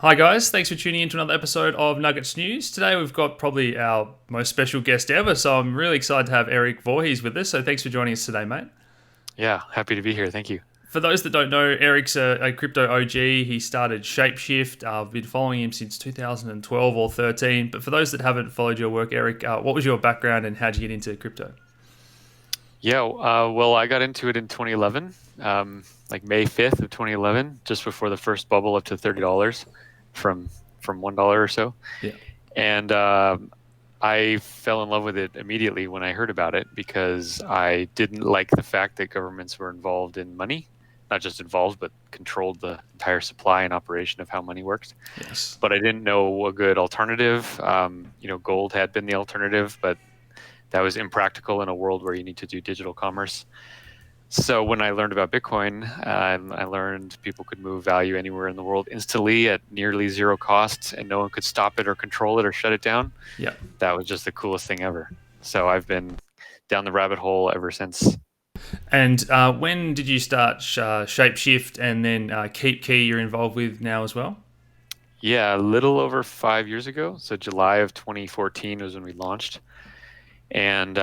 Hi guys, thanks for tuning in to another episode of Nuggets News. Today we've got probably our most special guest ever, so I'm really excited to have Erik Voorhees with us. So thanks for joining us today, mate. Yeah, happy to be here. Thank you. For those that don't know, Eric's a crypto OG. He started Shapeshift. I've been following him since 2012 or 13. But for those that haven't followed your work, Erik, what was your background and how'd you get into crypto? Yeah, well, I got into it in 2011, like May 5th of 2011, just before the first bubble up to $30 from $1 or so. Yeah. And I fell in love with it immediately when I heard about it because I didn't like the fact that governments were involved in money, not just involved, but controlled the entire supply and operation of how money works. Yes. But I didn't know a good alternative. Gold had been the alternative, but that was impractical in a world where you need to do digital commerce. So when I learned about Bitcoin, I learned people could move value anywhere in the world instantly at nearly zero cost, and no one could stop it or control it or shut it down. Yeah. That was just the coolest thing ever. So I've been down the rabbit hole ever since. And when did you start Shapeshift and then Keep Key you're involved with now as well? Yeah, a little over 5 years ago. So July of 2014 was when we launched. And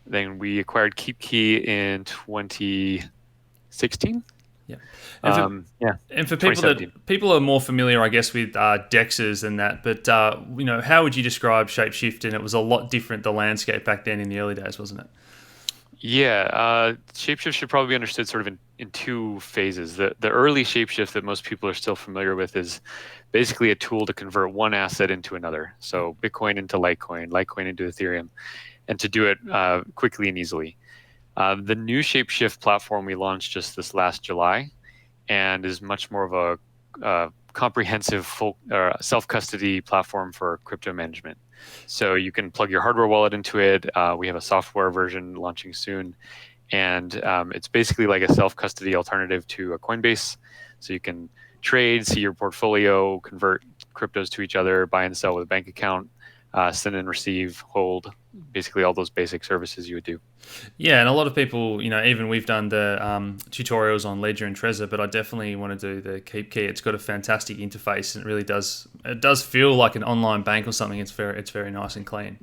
then we acquired KeepKey in 2016. Yeah. And for Yeah, and for people 2017. that people are more familiar, I guess, with dexes and that, but how would you describe Shapeshift? And it was a lot different the landscape back then in the early days, wasn't it? Yeah, shapeshift should probably be understood sort of in two phases. The early shapeshift that most people are still familiar with is basically a tool to convert one asset into another. So Bitcoin into Litecoin, Litecoin into Ethereum, and to do it quickly and easily. The new shapeshift platform we launched just this last July and is much more of a comprehensive full self-custody platform for crypto management. So you can plug your hardware wallet into it. We have a software version launching soon, and it's basically like a self-custody alternative to a Coinbase. So you can trade, see your portfolio, convert cryptos to each other, buy and sell with a bank account, send and receive, hold, basically all those basic services you would do. Yeah, and a lot of people, even we've done the tutorials on Ledger and Trezor, but I definitely want to do the Keep Key. It's got a fantastic interface, and it really does. It does feel like an online bank or something. It's very nice and clean.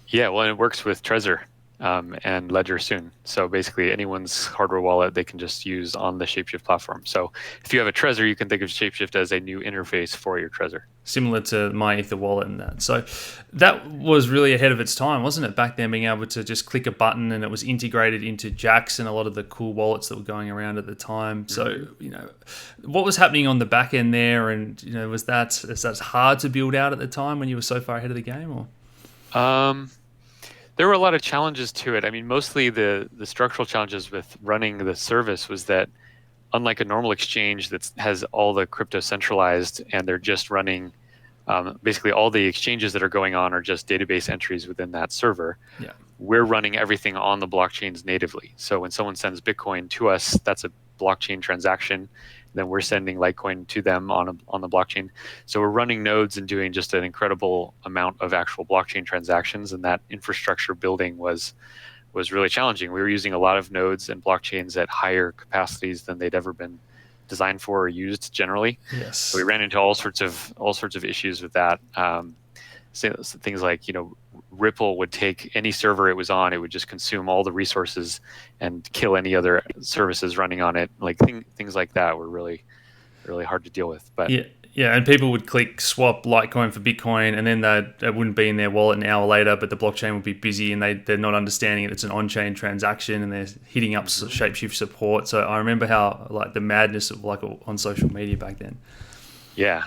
Yeah, well, and it works with Trezor and Ledger soon. So basically, anyone's hardware wallet they can just use on the Shapeshift platform. So if you have a Trezor, you can think of Shapeshift as a new interface for your Trezor. Similar to my Ether wallet and that. So that was really ahead of its time, wasn't it? Back then, being able to just click a button and it was integrated into Jax and a lot of the cool wallets that were going around at the time. So what was happening on the back end there, and is that hard to build out at the time when you were so far ahead of the game, or? Um, there were a lot of challenges to it. I mean, mostly the structural challenges with running the service was that unlike a normal exchange that has all the crypto centralized and they're just running basically all the exchanges that are going on are just database entries within that server. Yeah. We're running everything on the blockchains natively. So when someone sends Bitcoin to us, that's a blockchain transaction. Then we're sending Litecoin to them on the blockchain. So we're running nodes and doing just an incredible amount of actual blockchain transactions. And that infrastructure building was really challenging. We were using a lot of nodes and blockchains at higher capacities than they'd ever been designed for or used generally. So Yes. we ran into all sorts of issues with that. So things like Ripple would take any server it was on, it would just consume all the resources and kill any other services running on it. Like things like that were really hard to deal with. But Yeah, yeah, and people would click swap Litecoin for Bitcoin, and then that wouldn't be in their wallet an hour later, but the blockchain would be busy, and they're not understanding it. It's an on-chain transaction, and they're hitting up Shapeshift support. So I remember how like the madness of like on social media back then. yeah.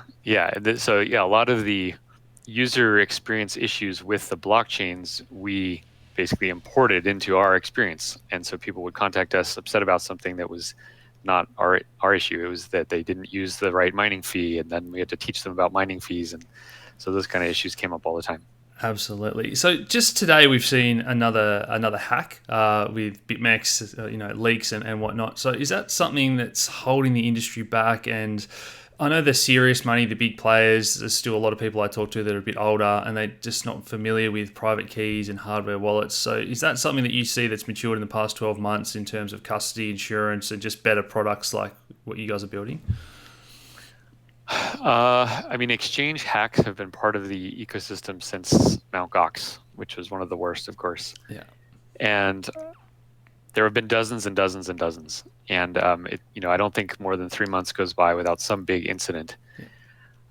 So yeah, a lot of the user experience issues with the blockchains we basically imported into our experience, and so people would contact us upset about something that was not our issue. It was that they didn't use the right mining fee, and then we had to teach them about mining fees, and so those kind of issues came up all the time. Absolutely. So just today we've seen another hack with BitMEX, leaks and whatnot. So is that something that's holding the industry back? And I know the serious money, the big players. There's still a lot of people I talk to that are a bit older, and they're just not familiar with private keys and hardware wallets. So is that something that you see that's matured in the past 12 months in terms of custody, insurance, and just better products like what you guys are building? I mean, exchange hacks have been part of the ecosystem since Mt. Gox, which was one of the worst, of course. Yeah. And there have been dozens and dozens and dozens. And I don't think more than 3 months goes by without some big incident.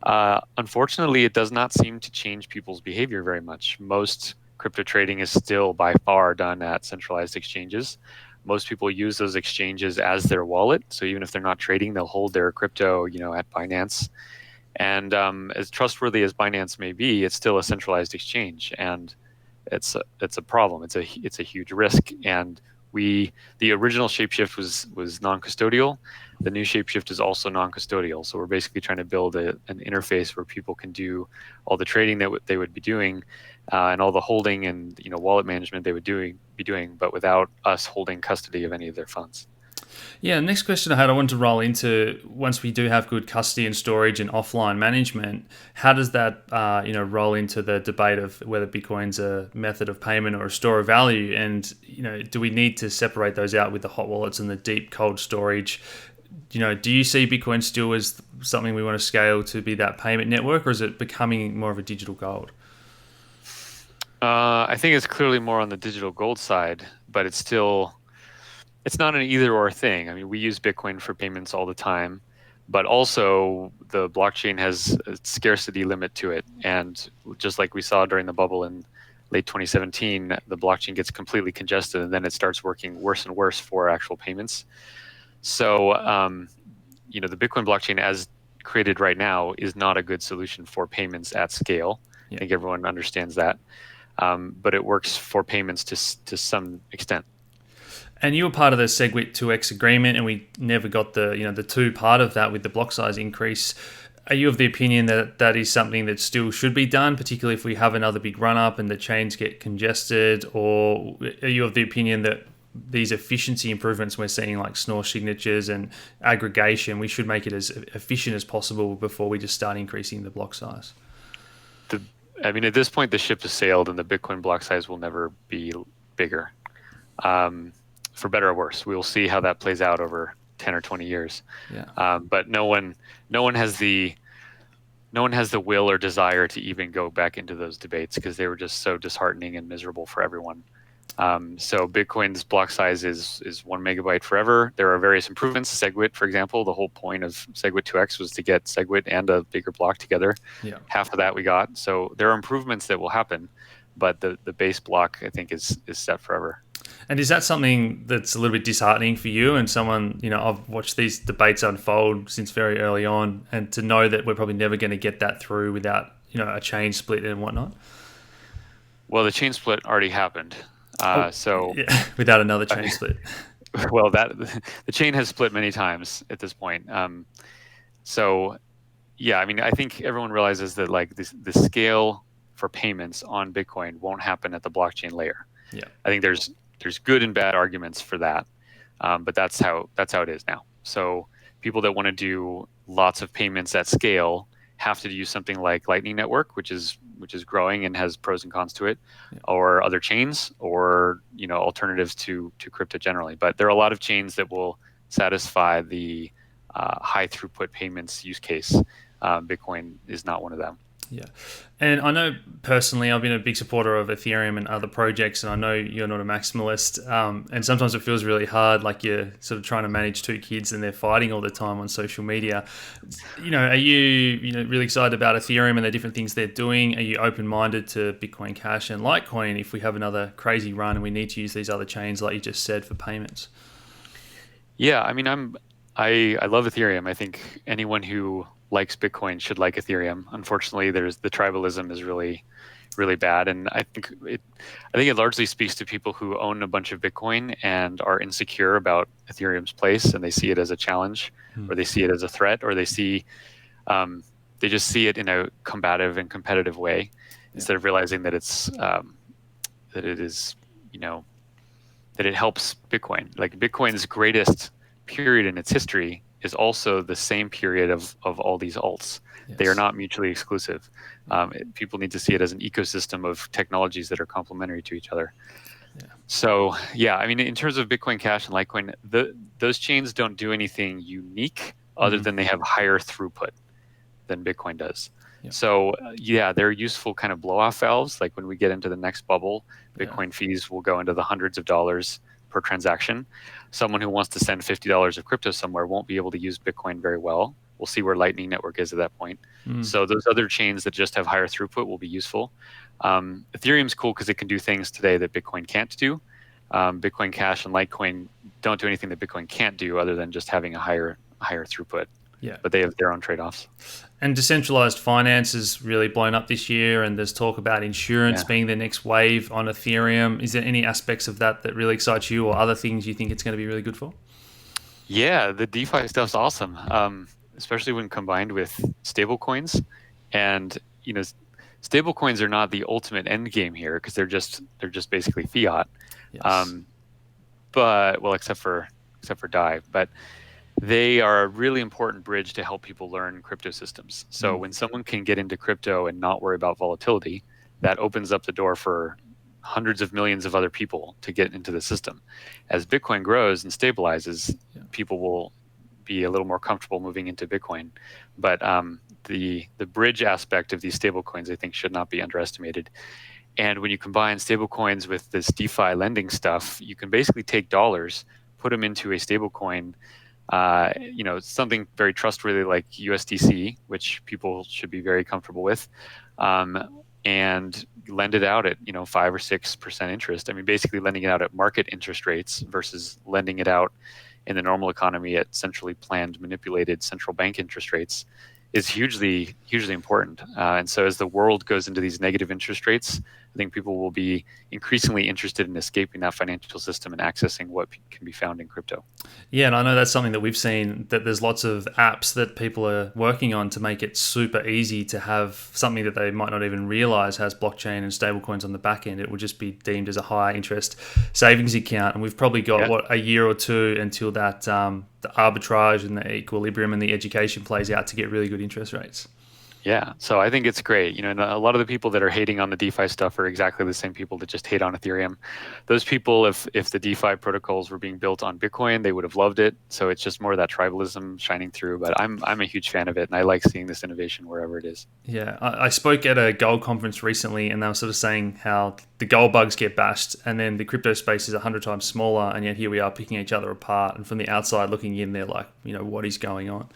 Unfortunately, it does not seem to change people's behavior very much. Most crypto trading is still by far done at centralized exchanges. Most people use those exchanges as their wallet. So even if they're not trading, they'll hold their crypto, at Binance. And as trustworthy as Binance may be, it's still a centralized exchange, and it's a problem. It's a huge risk. And the original Shapeshift was non-custodial. The new Shapeshift is also non-custodial. So we're basically trying to build an interface where people can do all the trading that they would be doing, and all the holding and wallet management they would be doing, but without us holding custody of any of their funds. Yeah, next question I had, I wanted to roll into, once we do have good custody and storage and offline management, how does that roll into the debate of whether Bitcoin's a method of payment or a store of value? And do we need to separate those out with the hot wallets and the deep cold storage? Do you see Bitcoin still as something we want to scale to be that payment network, or is it becoming more of a digital gold? I think it's clearly more on the digital gold side, but it's not an either or thing. I mean, we use Bitcoin for payments all the time, but also the blockchain has a scarcity limit to it. And just like we saw during the bubble in late 2017, the blockchain gets completely congested, and then it starts working worse and worse for actual payments. So, the Bitcoin blockchain as created right now is not a good solution for payments at scale. Yeah. I think everyone understands that. But it works for payments to some extent. And you were part of the Segwit2x agreement, and we never got the two part of that with the block size increase. Are you of the opinion that that is something that still should be done, particularly if we have another big run up and the chains get congested? Or are you of the opinion that these efficiency improvements we're seeing, like Schnorr signatures and aggregation, we should make it as efficient as possible before we just start increasing the block size? At this point, the ship has sailed, and the Bitcoin block size will never be bigger. For better or worse, we will see how that plays out over 10 or 20 years. Yeah. But no one has the will or desire to even go back into those debates, because they were just so disheartening and miserable for everyone. So Bitcoin's block size is 1 megabyte forever. There are various improvements. Segwit, for example, the whole point of Segwit2x was to get Segwit and a bigger block together. Yeah. Half of that we got. So there are improvements that will happen, but the base block, I think, is set forever. And is that something that's a little bit disheartening for you and someone, I've watched these debates unfold since very early on, and to know that we're probably never going to get that through without, a chain split and whatnot? Well, the chain split already happened. Without another chain split. Well, the chain has split many times at this point. I think everyone realizes that the scale for payments on Bitcoin won't happen at the blockchain layer. Yeah. I think there's good and bad arguments for that, but that's how it is now. So people that want to do lots of payments at scale have to use something like Lightning Network, which is growing and has pros and cons to it, or other chains, or alternatives to crypto generally. But there are a lot of chains that will satisfy the high throughput payments use case. Bitcoin is not one of them. Yeah. And I know personally I've been a big supporter of Ethereum and other projects, and I know you're not a maximalist, and sometimes it feels really hard, like you're sort of trying to manage two kids and they're fighting all the time on social media. Are you really excited about Ethereum and the different things they're doing? Are you open-minded to Bitcoin Cash and Litecoin if we have another crazy run and we need to use these other chains like you just said for payments? Yeah, I love Ethereum. I think anyone who likes Bitcoin should like Ethereum. Unfortunately, the tribalism is really, really bad, and I think it largely speaks to people who own a bunch of Bitcoin and are insecure about Ethereum's place, and they see it as a challenge, or they see it as a threat, or they just see it in a combative and competitive way, instead of realizing that it helps Bitcoin. Like, Bitcoin's greatest period in its history is also the same period of all these alts. Yes. They are not mutually exclusive. People need to see it as an ecosystem of technologies that are complementary to each other. Yeah. So, in terms of Bitcoin Cash and Litecoin, those chains don't do anything unique other than they have higher throughput. than Bitcoin does. Yeah. So yeah, they're useful kind of blow off valves. Like when we get into the next bubble, Bitcoin Yeah. fees will go into the hundreds of dollars per transaction. Someone who wants to send $50 of crypto somewhere won't be able to use Bitcoin very well. We'll see where Lightning Network is at that point. So those other chains that just have higher throughput will be useful. Ethereum's cool because it can do things today that Bitcoin can't do. Bitcoin Cash and Litecoin don't do anything that Bitcoin can't do other than just having a higher throughput. Yeah. But they have their own trade-offs. And decentralized finance is really blown up this year, and there's talk about insurance being the next wave on Ethereum. Is there any aspects of that really excites you, or other things you think it's going to be really good for? Yeah, the DeFi stuff's awesome, especially when combined with stablecoins. And stablecoins are not the ultimate end game here because they're just basically fiat. Yes. But well, except for DAI, but they are a really important bridge to help people learn crypto systems. So when someone can get into crypto and not worry about volatility, that opens up the door for hundreds of millions of other people to get into the system. As Bitcoin grows and stabilizes, people will be a little more comfortable moving into Bitcoin. But the bridge aspect of these stable coins, I think, should not be underestimated. And when you combine stable coins with this DeFi lending stuff, you can basically take dollars, put them into a stable coin, something very trustworthy like USDC, which people should be very comfortable with, and lend it out at 5 or 6% interest. I mean, basically lending it out at market interest rates versus lending it out in the normal economy at centrally planned, manipulated central bank interest rates is hugely important. And so as the world goes into these negative interest rates, I think people will be increasingly interested in escaping that financial system and accessing what can be found in crypto. Yeah, and I know that's something that we've seen, that there's lots of apps that people are working on to make it super easy to have something that they might not even realize has blockchain and stablecoins on the back end. It will just be deemed as a high interest savings account. And we've probably got, a year or two until that the arbitrage and the equilibrium and the education plays out to get really good interest rates. Yeah, so I think it's great. And a lot of the people that are hating on the DeFi stuff are exactly the same people that just hate on Ethereum. Those people, if the DeFi protocols were being built on Bitcoin, they would have loved it. So it's just more of that tribalism shining through. But I'm a huge fan of it, and I like seeing this innovation wherever it is. Yeah, I spoke at a gold conference recently, and they were sort of saying how the gold bugs get bashed, and then the crypto space is 100 times smaller, and yet here we are picking each other apart. And from the outside looking in, they're like, what is going on?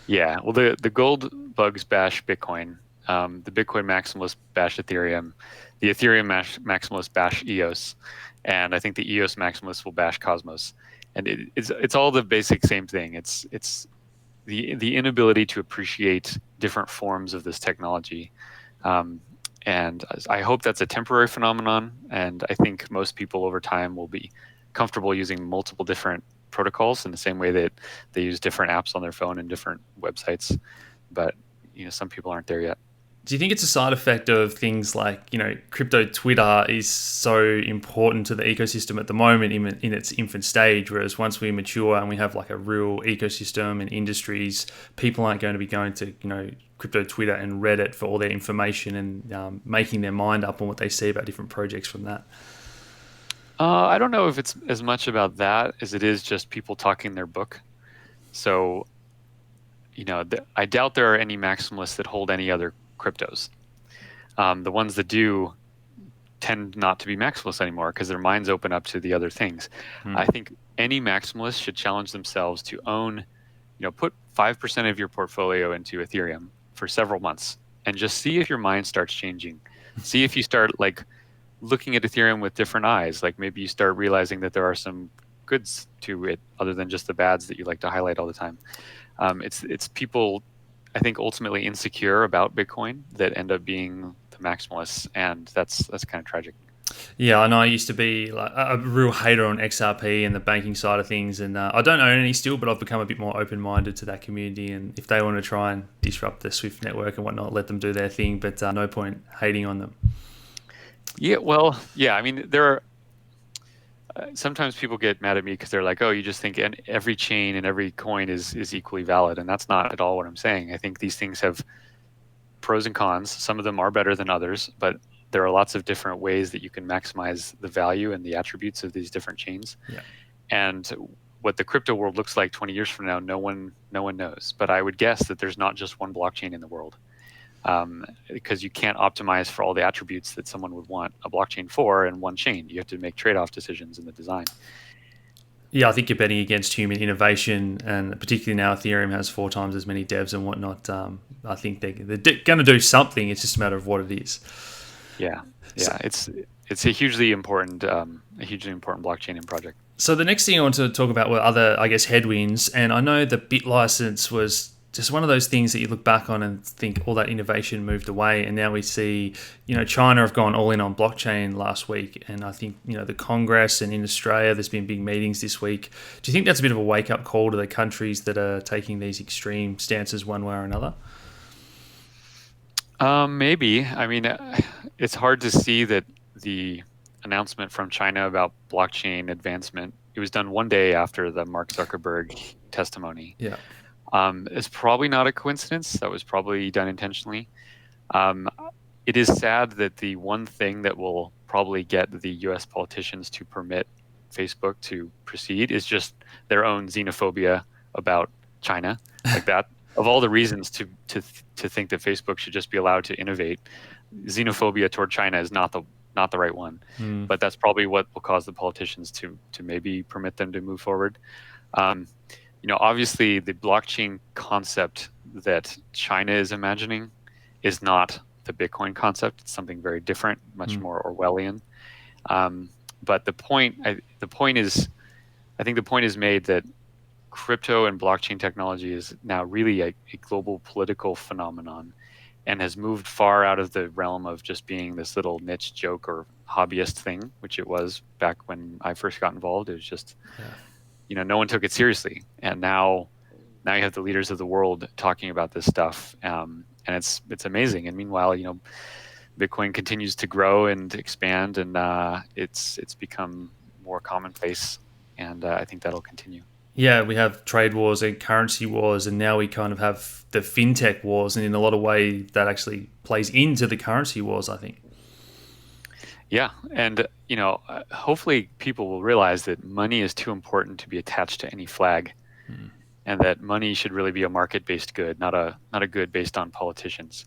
Yeah, well, the gold bugs bash Bitcoin, the Bitcoin maximalists bash Ethereum, the Ethereum maximalists bash EOS, and I think the EOS maximalists will bash Cosmos. And it's all the basic same thing. It's the inability to appreciate different forms of this technology. And I hope that's a temporary phenomenon. And I think most people over time will be comfortable using multiple different protocols in the same way that they use different apps on their phone and different websites. But some people aren't there yet. Do you think it's a side effect of things like, crypto Twitter is so important to the ecosystem at the moment in its infant stage, whereas once we mature and we have like a real ecosystem and industries, people aren't going to be going to, crypto Twitter and Reddit for all their information and making their mind up on what they see about different projects from that? I don't know if it's as much about that as it is just people talking their book. So, I doubt there are any maximalists that hold any other cryptos. The ones that do tend not to be maximalists anymore because their minds open up to the other things. I think any maximalist should challenge themselves to own, put 5% of your portfolio into Ethereum for several months and just see if your mind starts changing. See if you start looking at Ethereum with different eyes. Like maybe you start realizing that there are some goods to it other than just the bads that you like to highlight all the time. It's people, I think, ultimately insecure about Bitcoin that end up being the maximalists, and that's kind of tragic. Yeah, I know. I used to be like a real hater on XRP and the banking side of things, and I don't own any still, but I've become a bit more open-minded to that community. And if they want to try and disrupt the Swift network and whatnot, let them do their thing. But no point hating on them. Yeah, well, yeah. I mean, there are sometimes people get mad at me because they're like, "Oh, you just think every chain and every coin is equally valid," and that's not at all what I'm saying. I think these things have pros and cons. Some of them are better than others, but there are lots of different ways that you can maximize the value and the attributes of these different chains. Yeah. And what the crypto world looks like 20 years from now, no one knows. But I would guess that there's not just one blockchain in the world, because you can't optimize for all the attributes that someone would want a blockchain for in one chain. You have to make trade-off decisions in the design. Yeah, I think you're betting against human innovation, and particularly now Ethereum has 4 times as many devs and whatnot. I think they're going to do something. It's just a matter of what it is. Yeah, it's a hugely important blockchain and project. So the next thing I want to talk about were other, I guess, headwinds. And I know the bit license was just one of those things that you look back on and think all that innovation moved away. And now we see, China have gone all in on blockchain last week. And I think, the Congress and in Australia, there's been big meetings this week. Do you think that's a bit of a wake-up call to the countries that are taking these extreme stances one way or another? Maybe. I mean, it's hard to see that the announcement from China about blockchain advancement, it was done one day after the Mark Zuckerberg testimony. Yeah. It's probably not a coincidence. That was probably done intentionally. It is sad that the one thing that will probably get the US politicians to permit Facebook to proceed is just their own xenophobia about China. Like that, of all the reasons to think that Facebook should just be allowed to innovate, xenophobia toward China is not the right one. But that's probably what will cause the politicians to maybe permit them to move forward. Obviously the blockchain concept that China is imagining is not the Bitcoin concept. It's something very different, much more Orwellian. But the point is made that crypto and blockchain technology is now really a global political phenomenon, and has moved far out of the realm of just being this little niche joke or hobbyist thing, which it was back when I first got involved. It was just, no one took it seriously. And now you have the leaders of the world talking about this stuff. And it's amazing. And meanwhile, Bitcoin continues to grow and expand, and it's become more commonplace. And I think that'll continue. Yeah, we have trade wars and currency wars, and now we kind of have the fintech wars, and in a lot of ways that actually plays into the currency wars, I think. Yeah, and hopefully people will realize that money is too important to be attached to any flag, and that money should really be a market-based good, not a good based on politicians.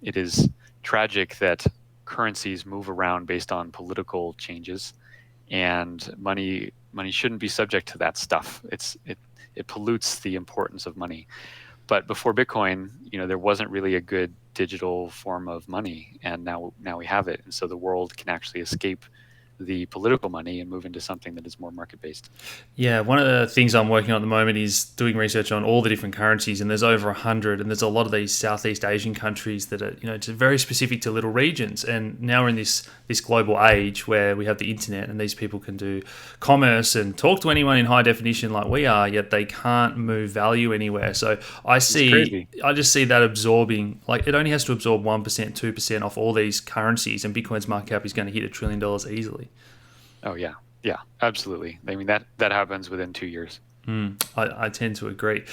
It is tragic that currencies move around based on political changes, and money shouldn't be subject to that stuff. It pollutes the importance of money. But before Bitcoin, there wasn't really a good digital form of money, and now we have it. And so the world can actually escape the political money and move into something that is more market-based. Yeah, one of the things I'm working on at the moment is doing research on all the different currencies, and there's over 100, and there's a lot of these Southeast Asian countries that are, it's very specific to little regions. And now we're in this global age where we have the internet, and these people can do commerce and talk to anyone in high definition like we are, yet they can't move value anywhere. So I just see that absorbing, like it only has to absorb 1%, 2% off all these currencies, and Bitcoin's market cap is going to hit $1 trillion easily. Oh yeah, absolutely. I mean that happens within 2 years. I tend to agree.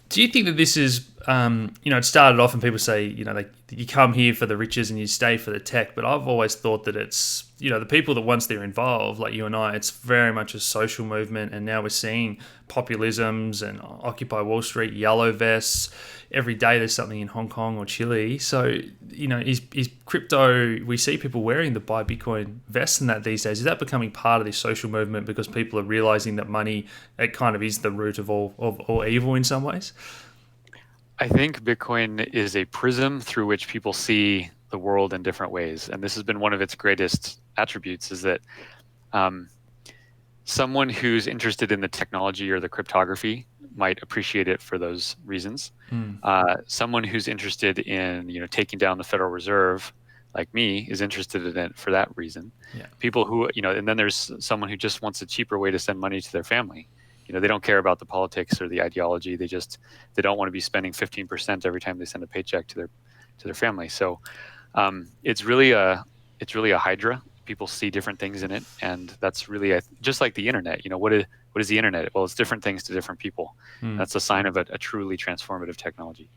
Do you think that this is, it started off and people say, you come here for the riches and you stay for the tech, but I've always thought that it's, the people that once they're involved, like you and I, it's very much a social movement, and now we're seeing populisms and Occupy Wall Street, yellow vests. Every day there's something in Hong Kong or Chile. So, is crypto, we see people wearing the Buy Bitcoin vests and that these days. Is that becoming part of this social movement because people are realizing that money, it kind of is the root of all evil in some ways? I think Bitcoin is a prism through which people see the world in different ways. And this has been one of its greatest attributes, is that someone who's interested in the technology or the cryptography might appreciate it for those reasons. Someone who's interested in taking down the Federal Reserve, like me, is interested in it for that reason. Yeah. People who and then there's someone who just wants a cheaper way to send money to their family. They don't care about the politics or the ideology. They don't want to be spending 15% every time they send a paycheck to their family. So it's really a hydra, people see different things in it, and that's really just like the internet. What is the internet? Well, it's different things to different people. That's a sign of a truly transformative technology.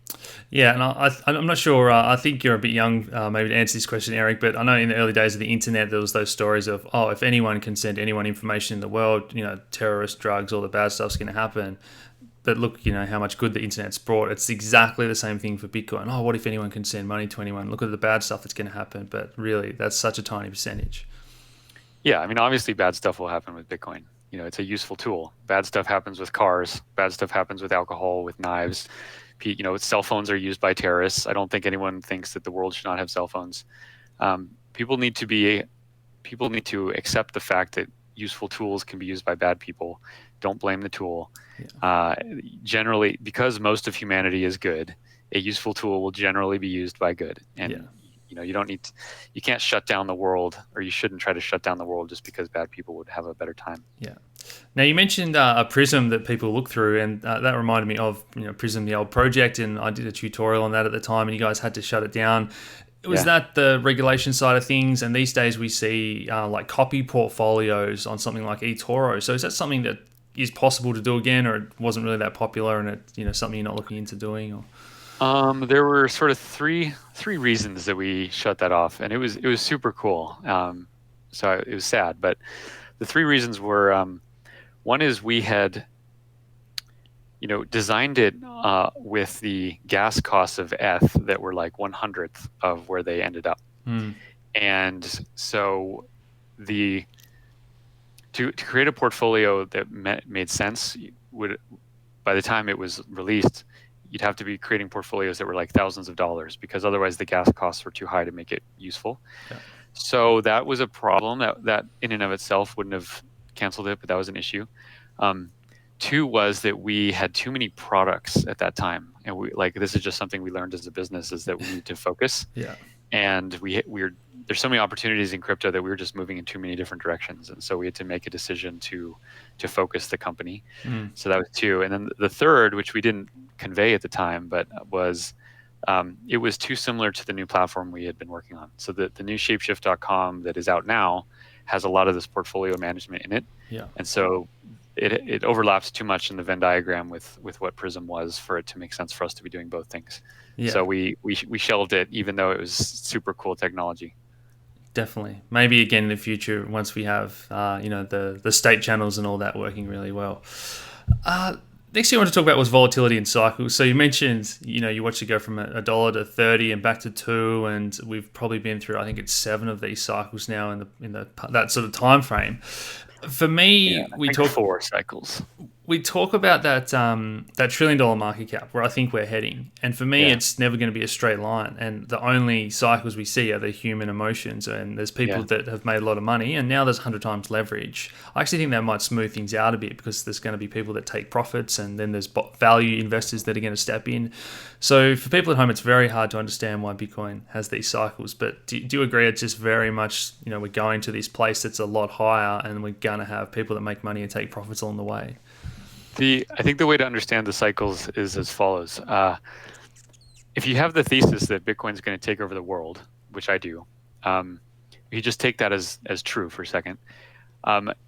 Yeah, and I'm not sure. I think you're a bit young, maybe to answer this question, Eric. But I know in the early days of the internet, there was those stories of, oh, if anyone can send anyone information in the world, terrorists, drugs, all the bad stuff's going to happen. But look, how much good the internet's brought. It's exactly the same thing for Bitcoin. Oh, what if anyone can send money to anyone? Look at the bad stuff that's going to happen. But really, that's such a tiny percentage. Yeah, I mean, obviously bad stuff will happen with Bitcoin. It's a useful tool. Bad stuff happens with cars. Bad stuff happens with alcohol, with knives. Cell phones are used by terrorists. I don't think anyone thinks that the world should not have cell phones. People need to accept the fact that useful tools can be used by bad people. Don't blame the tool. Yeah. Generally, because most of humanity is good, a useful tool will generally be used by good. And you can't shut down the world, or you shouldn't try to shut down the world just because bad people would have a better time. Yeah. Now you mentioned a Prism that people look through, and that reminded me of Prism, the old project, and I did a tutorial on that at the time, and you guys had to shut it down. Was that the regulation side of things? And these days we see like copy portfolios on something like eToro. So is that something that is possible to do again, or it wasn't really that popular, and it's something you're not looking into doing? Or there were sort of three reasons that we shut that off, and it was super cool. So it was sad, but the three reasons were, one is we had designed it with the gas costs of ETH that were like 1/100th of where they ended up. And so to create a portfolio that made sense by the time it was released, you'd have to be creating portfolios that were like thousands of dollars, because otherwise the gas costs were too high to make it useful. Yeah. So that was a problem that in and of itself wouldn't have canceled it, but that was an issue. Two was that we had too many products at that time, and this is just something we learned as a business, is that we need to focus. Yeah. And there's so many opportunities in crypto that we were just moving in too many different directions, and so we had to make a decision to focus the company. So that was two, and then the third, which we didn't convey at the time, but was it was too similar to the new platform we had been working on. So the new Shapeshift.com that is out now has a lot of this portfolio management in it. Yeah. And so it overlaps too much in the Venn diagram with what Prism was for it to make sense for us to be doing both things. Yeah. So we shelved it, even though it was super cool technology. Definitely. Maybe again in the future, once we have the state channels and all that working really well. Next thing I want to talk about was volatility and cycles. So you mentioned, you watched it go from $1 to 30 and back to 2, and we've probably been through, I think it's 7 of these cycles now in that sort of time frame. For me, we talk 4 cycles. We talk about that $1 trillion market cap where I think we're heading, and for me, it's never going to be a straight line. And the only cycles we see are the human emotions. And there's people that have made a lot of money, and now there's 100 times leverage. I actually think that might smooth things out a bit, because there's going to be people that take profits, and then there's value investors that are going to step in. So for people at home, it's very hard to understand why Bitcoin has these cycles. But do you agree? It's just very much we're going to this place that's a lot higher, and we're going to have people that make money and take profits along the way. I think the way to understand the cycles is as follows. If you have the thesis that Bitcoin is going to take over the world, which I do, you just take that as true for a second.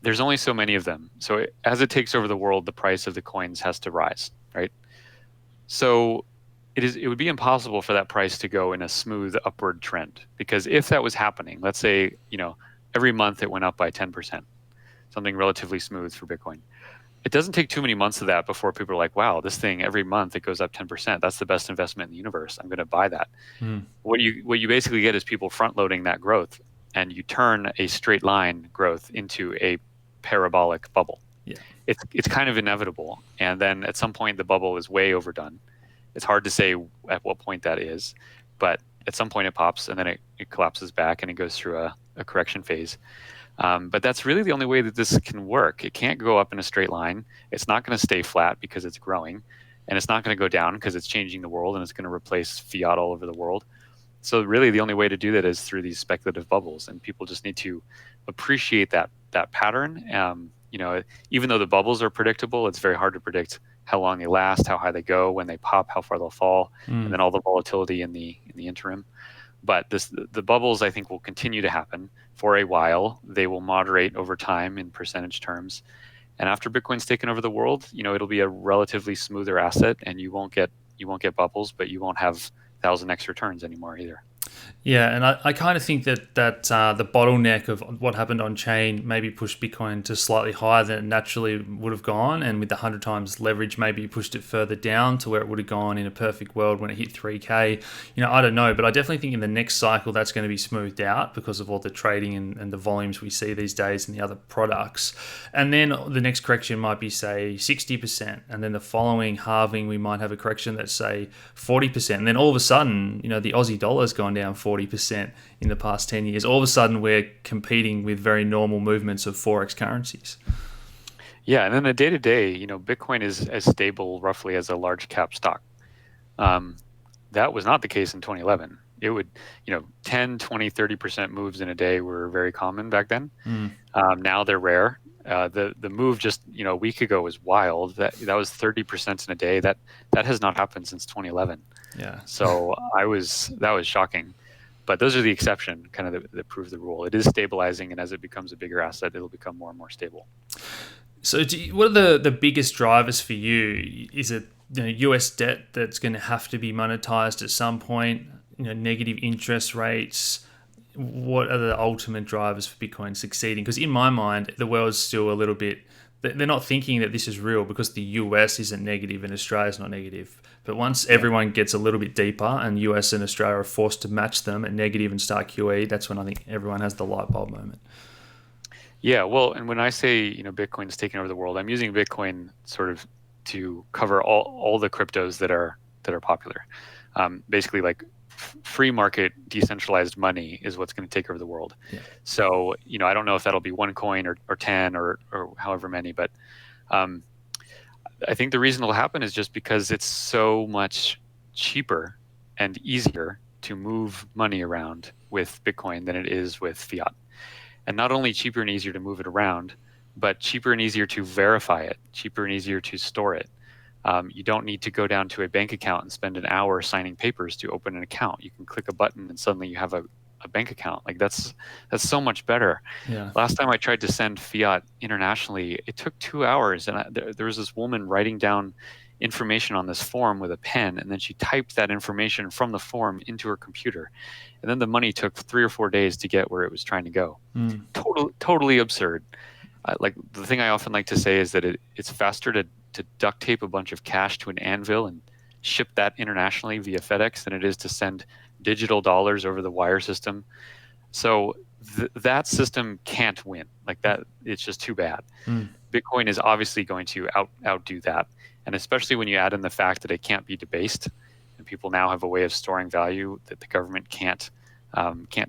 There's only so many of them. So as it takes over the world, the price of the coins has to rise, right? So it would be impossible for that price to go in a smooth upward trend, because if that was happening, let's say every month it went up by 10%, something relatively smooth for Bitcoin. It doesn't take too many months of that before people are like, wow, this thing every month it goes up 10%. That's the best investment in the universe. I'm going to buy that. What you basically get is people front loading that growth, and you turn a straight line growth into a parabolic bubble. Yeah. It's kind of inevitable. And then at some point the bubble is way overdone. It's hard to say at what point that is, but at some point it pops, and then it collapses back, and it goes through a correction phase. But that's really the only way that this can work. It can't go up in a straight line. It's not going to stay flat because it's growing, and it's not going to go down because it's changing the world, and it's going to replace fiat all over the world. So really the only way to do that is through these speculative bubbles, and people just need to appreciate that pattern. Even though the bubbles are predictable, it's very hard to predict how long they last, how high they go, when they pop, how far they'll fall, and then all the volatility in the interim. But the bubbles, I think, will continue to happen for a while. They will moderate over time in percentage terms. And after Bitcoin's taken over the world, it'll be a relatively smoother asset, and you won't get bubbles, but you won't have 1,000x returns anymore either. Yeah, and I kind of think that the bottleneck of what happened on chain maybe pushed Bitcoin to slightly higher than it naturally would have gone, and with the 100 times leverage, maybe pushed it further down to where it would have gone in a perfect world when it hit 3K. I don't know, but I definitely think in the next cycle that's going to be smoothed out because of all the trading and the volumes we see these days in the other products. And then the next correction might be, say, 60%, and then the following halving we might have a correction that's, say, 40%, and then all of a sudden, the Aussie dollar's gone down 40% in the past 10 years. All of a sudden, we're competing with very normal movements of Forex currencies. Yeah, and then the day-to-day, Bitcoin is as stable roughly as a large cap stock. That was not the case in 2011. It would, 10, 20, 30% moves in a day were very common back then. Now they're rare. The move just, a week ago was wild. That was 30% in a day. That has not happened since 2011. Yeah. So that was shocking. But those are the exception, kind of that prove the rule. It is stabilizing, and as it becomes a bigger asset, it'll become more and more stable. So what are the biggest drivers for you? Is it US debt that's going to have to be monetized at some point? Negative interest rates? What are the ultimate drivers for Bitcoin succeeding? Because in my mind, the world's still a little bit... They're not thinking that this is real because the US isn't negative and Australia's not negative. But once everyone gets a little bit deeper and US and Australia are forced to match them at negative and start QE, that's when I think everyone has the light bulb moment. Yeah, well, and when I say, Bitcoin is taking over the world, I'm using Bitcoin sort of to cover all the cryptos that are popular. Basically, like free market decentralized money is what's going to take over the world. Yeah. So, I don't know if that'll be one coin or 10 or however many, but I think the reason it'll happen is just because it's so much cheaper and easier to move money around with Bitcoin than it is with fiat. And not only cheaper and easier to move it around, but cheaper and easier to verify it, cheaper and easier to store it. You don't need to go down to a bank account and spend an hour signing papers to open an account. You can click a button and suddenly you have a bank account. Like that's so much better. Yeah. Last time I tried to send fiat internationally, it took 2 hours, and there was this woman writing down information on this form with a pen, and then she typed that information from the form into her computer, and then the money took 3 or 4 days to get where it was trying to go. Totally absurd. Like the thing I often like to say is that it's faster to duct tape a bunch of cash to an anvil and ship that internationally via FedEx than it is to send digital dollars over the wire system. So that system can't win. Like that, it's just too bad. Bitcoin is obviously going to outdo that. And especially when you add in the fact that it can't be debased, and people now have a way of storing value that the government can't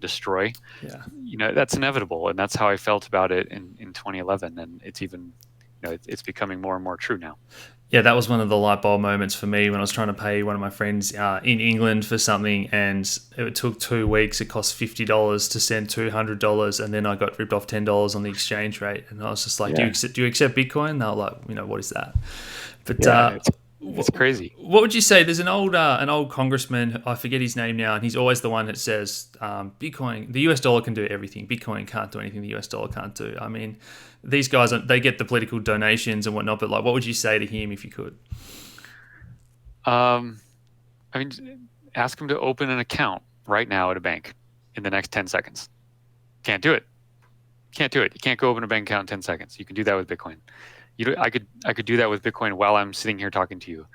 destroy. Yeah. That's inevitable, and that's how I felt about it in 2011, and it's even, it's becoming more and more true now. Yeah, that was one of the light bulb moments for me when I was trying to pay one of my friends in England for something, and it took 2 weeks. It cost $50 to send $200, and then I got ripped off $10 on the exchange rate. And I was just like, yeah. Do you accept Bitcoin? And they were like, what is that? But yeah, it's crazy. What would you say? There's an old congressman, I forget his name now, and he's always the one that says Bitcoin, the US dollar can do everything. Bitcoin can't do anything the US dollar can't do. I mean, these guys, they get the political donations and whatnot, but like, what would you say to him if you could? I mean, ask him to open an account right now at a bank in the next 10 seconds. Can't do it. You can't go open a bank account in 10 seconds. You can do that with Bitcoin. I could do that with Bitcoin while I'm sitting here talking to you.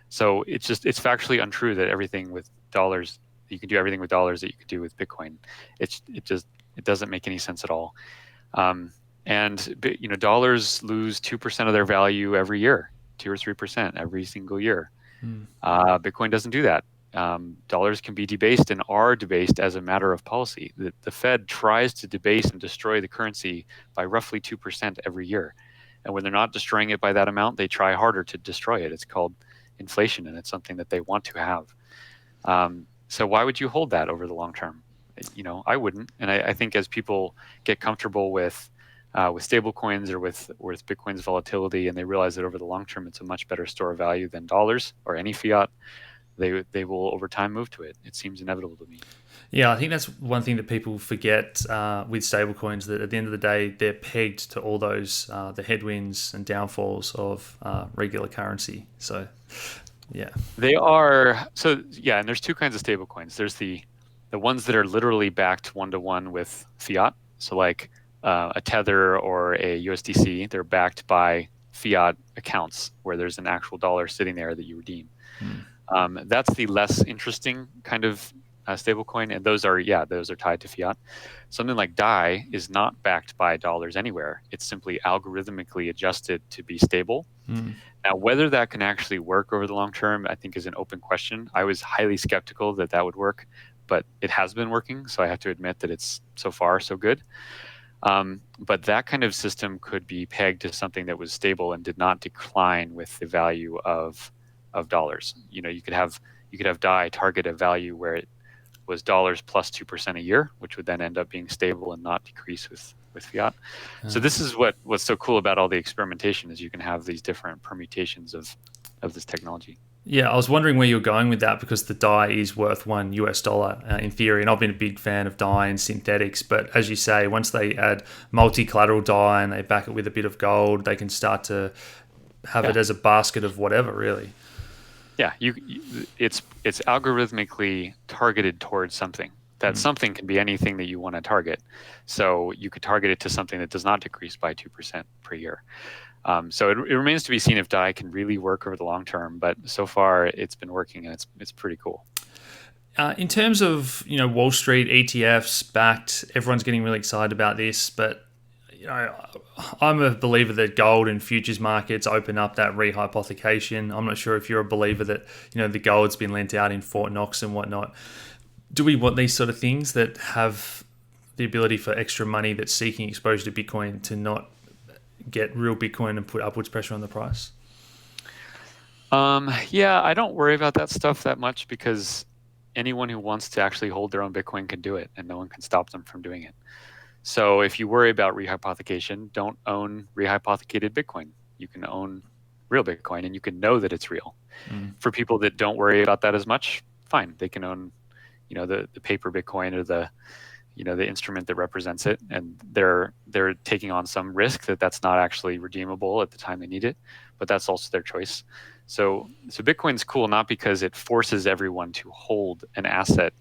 So it's factually untrue that everything with dollars, you can do everything with dollars that you could do with Bitcoin. It doesn't make any sense at all. And dollars lose 2% of their value every year, 2 or 3% every single year. Bitcoin doesn't do that. Dollars can be debased and are debased as a matter of policy. The Fed tries to debase and destroy the currency by roughly 2% every year. And when they're not destroying it by that amount, they try harder to destroy it. It's called inflation, and it's something that they want to have. So why would you hold that over the long term? I wouldn't. And I think as people get comfortable with stable coins or with Bitcoin's volatility, and they realize that over the long term, it's a much better store of value than dollars or any fiat, they will over time move to it. It seems inevitable to me. Yeah, I think that's one thing that people forget with stablecoins, that at the end of the day, they're pegged to all those the headwinds and downfalls of regular currency. So, yeah. They are. So yeah, and there's two kinds of stablecoins. There's the ones that are literally backed 1-to-1 with fiat. So like a Tether or a USDC, they're backed by fiat accounts where there's an actual dollar sitting there that you redeem. That's the less interesting kind of stablecoin, and those are tied to fiat. Something like DAI is not backed by dollars anywhere. It's simply algorithmically adjusted to be stable. Now, whether that can actually work over the long term, I think is an open question. I was highly skeptical that that would work, but it has been working, so I have to admit that it's so far so good. But that kind of system could be pegged to something that was stable and did not decline with the value of dollars. You know, you could have DAI target a value where it was dollars plus 2% a year, which would then end up being stable and not decrease with fiat. So this is what's so cool about all the experimentation, is you can have these different permutations of this technology. Yeah, I was wondering where you're going with that, because the DAI is worth $1 in theory, and I've been a big fan of DAI and synthetics. But as you say, once they add multi-collateral DAI and they back it with a bit of gold, they can start to have it as a basket of whatever, really. Yeah, it's algorithmically targeted towards something. That something can be anything that you want to target. So you could target it to something that does not decrease by 2% per year. So it remains to be seen if DAI can really work over the long term, but so far it's been working, and it's pretty cool. In terms of Wall Street ETFs backed, everyone's getting really excited about this, but I'm a believer that gold and futures markets open up that rehypothecation. I'm not sure if you're a believer that the gold's been lent out in Fort Knox and whatnot. Do we want these sort of things that have the ability for extra money that's seeking exposure to Bitcoin to not get real Bitcoin and put upwards pressure on the price? Yeah, I don't worry about that stuff that much, because anyone who wants to actually hold their own Bitcoin can do it, and no one can stop them from doing it. So if you worry about rehypothecation, don't own rehypothecated Bitcoin. You can own real Bitcoin, and you can know that it's real. For people that don't worry about that as much, fine. They can own, the paper Bitcoin or the instrument that represents it, and they're taking on some risk that's not actually redeemable at the time they need it, but that's also their choice. So Bitcoin's cool not because it forces everyone to hold an asset,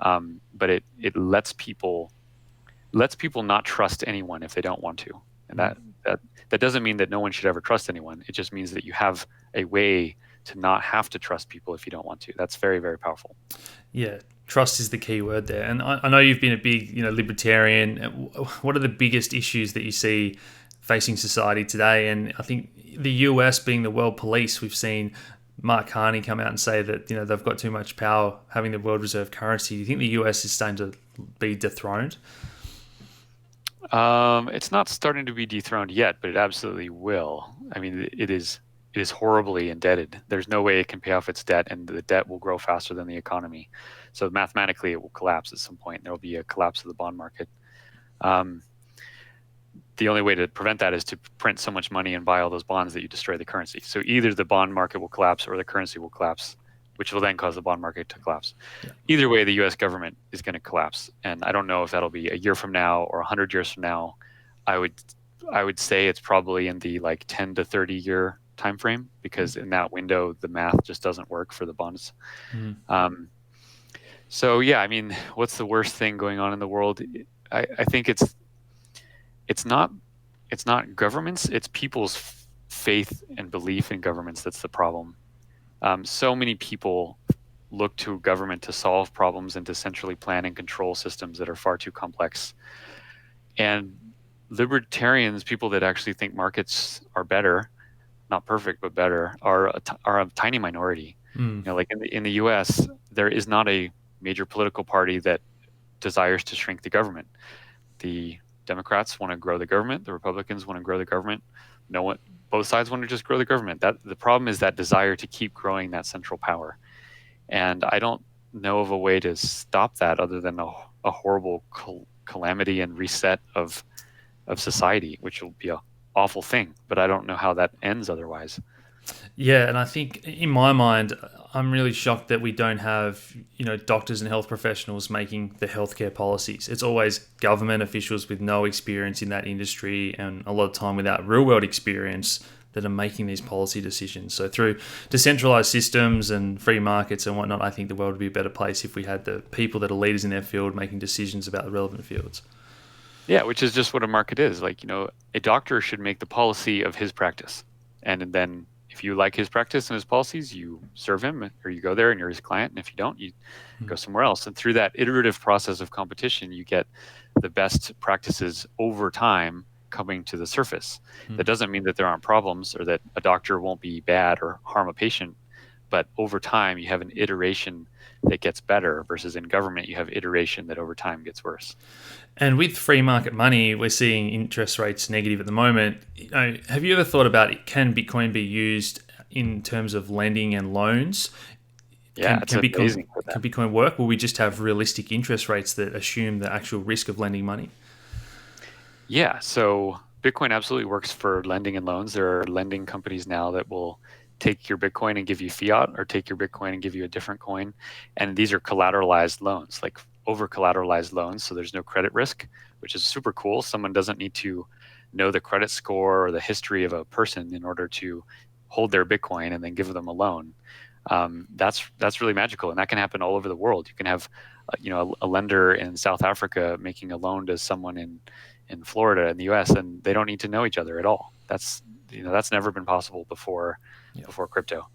but it lets people not trust anyone if they don't want to. And that doesn't mean that no one should ever trust anyone. It just means that you have a way to not have to trust people if you don't want to. That's very, very powerful. Yeah, trust is the key word there. And I know you've been a big, libertarian. What are the biggest issues that you see facing society today? And I think the US being the world police, we've seen Mark Carney come out and say that they've got too much power having the world reserve currency. Do you think the US is starting to be dethroned? It's not starting to be dethroned yet, but it absolutely will. I mean, it is horribly indebted. There's no way it can pay off its debt, and the debt will grow faster than the economy. So mathematically, it will collapse at some point. There will be a collapse of the bond market. The only way to prevent that is to print so much money and buy all those bonds that you destroy the currency. So either the bond market will collapse or the currency will collapse, which will then cause the bond market to collapse. Yeah. Either way, the U.S. government is going to collapse, and I don't know if that'll be a year from now or 100 years from now. I would say it's probably in the 10 to 30 year time frame, because in that window the math just doesn't work for the bonds. So yeah, I mean, what's the worst thing going on in the world? I think it's not governments, it's people's faith and belief in governments that's the problem. So many people look to government to solve problems and to centrally plan and control systems that are far too complex. And libertarians, people that actually think markets are better, not perfect but better, are a tiny minority. Like in the U.S., there is not a major political party that desires to shrink the government. The Democrats want to grow the government. The Republicans want to grow the government. Both sides want to just grow the government. The problem is that desire to keep growing that central power. And I don't know of a way to stop that other than a horrible calamity and reset of society, which will be an awful thing. But I don't know how that ends otherwise. Yeah, and I think in my mind, I'm really shocked that we don't have, doctors and health professionals making the healthcare policies. It's always government officials with no experience in that industry and a lot of time without real world experience that are making these policy decisions. So through decentralized systems and free markets and whatnot, I think the world would be a better place if we had the people that are leaders in their field making decisions about the relevant fields. Yeah, which is just what a market is. Like, a doctor should make the policy of his practice. And then if you like his practice and his policies, you serve him or you go there and you're his client. And if you don't, you go somewhere else. And through that iterative process of competition, you get the best practices over time coming to the surface. That doesn't mean that there aren't problems or that a doctor won't be bad or harm a patient. But over time, you have an iteration that gets better versus in government, you have iteration that over time gets worse. And with free market money, we're seeing interest rates negative at the moment. Have you ever thought about can Bitcoin be used in terms of lending and loans? Yeah, Can amazing for that. Can Bitcoin work? Will we just have realistic interest rates that assume the actual risk of lending money? Yeah, so Bitcoin absolutely works for lending and loans. There are lending companies now that will take your Bitcoin and give you fiat or take your Bitcoin and give you a different coin. And these are collateralized loans, like over collateralized loans. So there's no credit risk, which is super cool. Someone doesn't need to know the credit score or the history of a person in order to hold their Bitcoin and then give them a loan. That's really magical, and that can happen all over the world. You can have, a lender in South Africa making a loan to someone in Florida in the U.S. and they don't need to know each other at all. That's never been possible before crypto.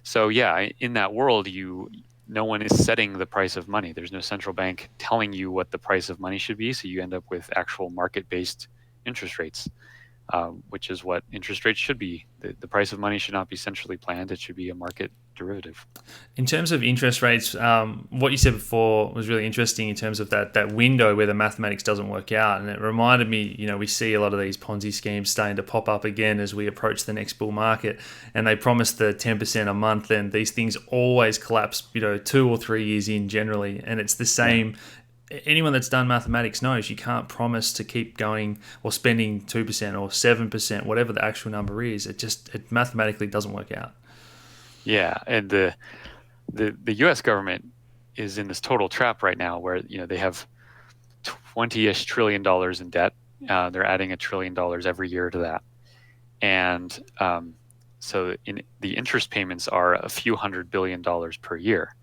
So yeah, in that world, no one is setting the price of money. There's no central bank telling you what the price of money should be. So you end up with actual market-based interest rates, which is what interest rates should be. The price of money should not be centrally planned. It should be a market derivative. In terms of interest rates, what you said before was really interesting in terms of that window where the mathematics doesn't work out. And it reminded me, we see a lot of these Ponzi schemes starting to pop up again as we approach the next bull market. And they promise the 10% a month, and these things always collapse, 2 or 3 years in generally. And it's the same. Anyone that's done mathematics knows you can't promise to keep going or spending 2% or 7%, whatever the actual number is. It mathematically doesn't work out. Yeah, and the U.S. government is in this total trap right now where they have $20-ish trillion in debt. They're adding $1 trillion every year to that, and so the interest payments are a few $100 billion per year.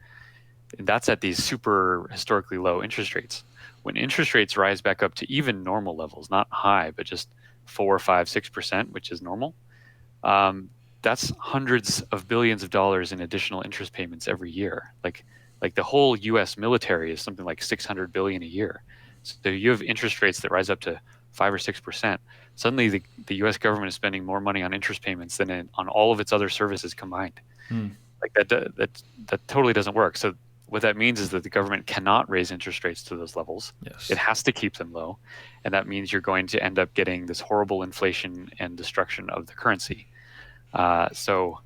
And that's at these super historically low interest rates. When interest rates rise back up to even normal levels, not high, but just 4, 5, 6%, which is normal. That's hundreds of billions of dollars in additional interest payments every year. Like the whole U.S. military is something like $600 billion a year. So you have interest rates that rise up to 5 or 6%. Suddenly, the U.S. government is spending more money on interest payments than on all of its other services combined. Like that totally doesn't work. So what that means is that the government cannot raise interest rates to those levels. Yes. It has to keep them low, and that means you're going to end up getting this horrible inflation and destruction of the currency. So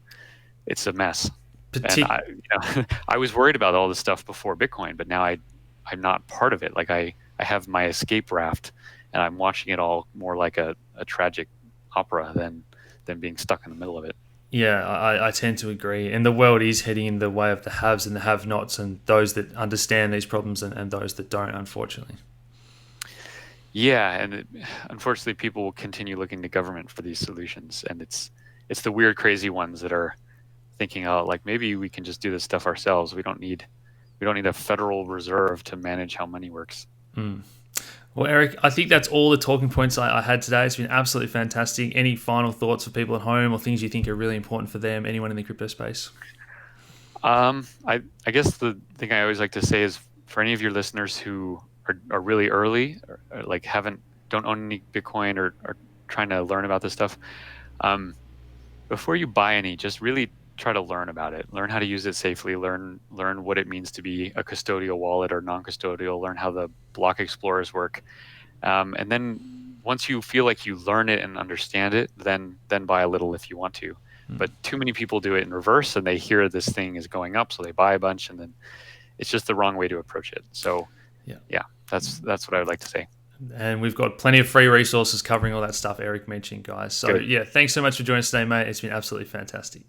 it's a mess. And I was worried about all this stuff before Bitcoin, but now I'm not part of it. Like I have my escape raft, and I'm watching it all more like a tragic opera than being stuck in the middle of it. Yeah, I tend to agree. And the world is heading in the way of the haves and the have-nots, and those that understand these problems and those that don't, unfortunately. Yeah, and unfortunately, people will continue looking to government for these solutions, and it's the weird, crazy ones that are thinking, oh, like maybe we can just do this stuff ourselves. We don't need a Federal Reserve to manage how money works. Well, Erik, I think that's all the talking points I had today. It's been absolutely fantastic. Any final thoughts for people at home or things you think are really important for them, anyone in the crypto space? I guess the thing I always like to say is for any of your listeners who are really early or like don't own any Bitcoin or are trying to learn about this stuff, before you buy any, just really try to learn about it. Learn how to use it safely. Learn what it means to be a custodial wallet or non-custodial. Learn how the block explorers work, and then once you feel like you learn it and understand it, then buy a little if you want to. But too many people do it in reverse, and they hear this thing is going up, so they buy a bunch, and then it's just the wrong way to approach it. So yeah, that's what I would like to say. And we've got plenty of free resources covering all that stuff Erik mentioned, guys. So Good. yeah, thanks so much for joining us today, mate. It's been absolutely fantastic.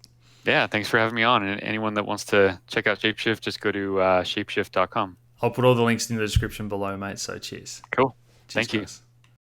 Yeah, thanks for having me on. And anyone that wants to check out Shapeshift, just go to shapeshift.com. I'll put all the links in the description below, mate. So cheers. Cool. Cheers, Thank you. guys.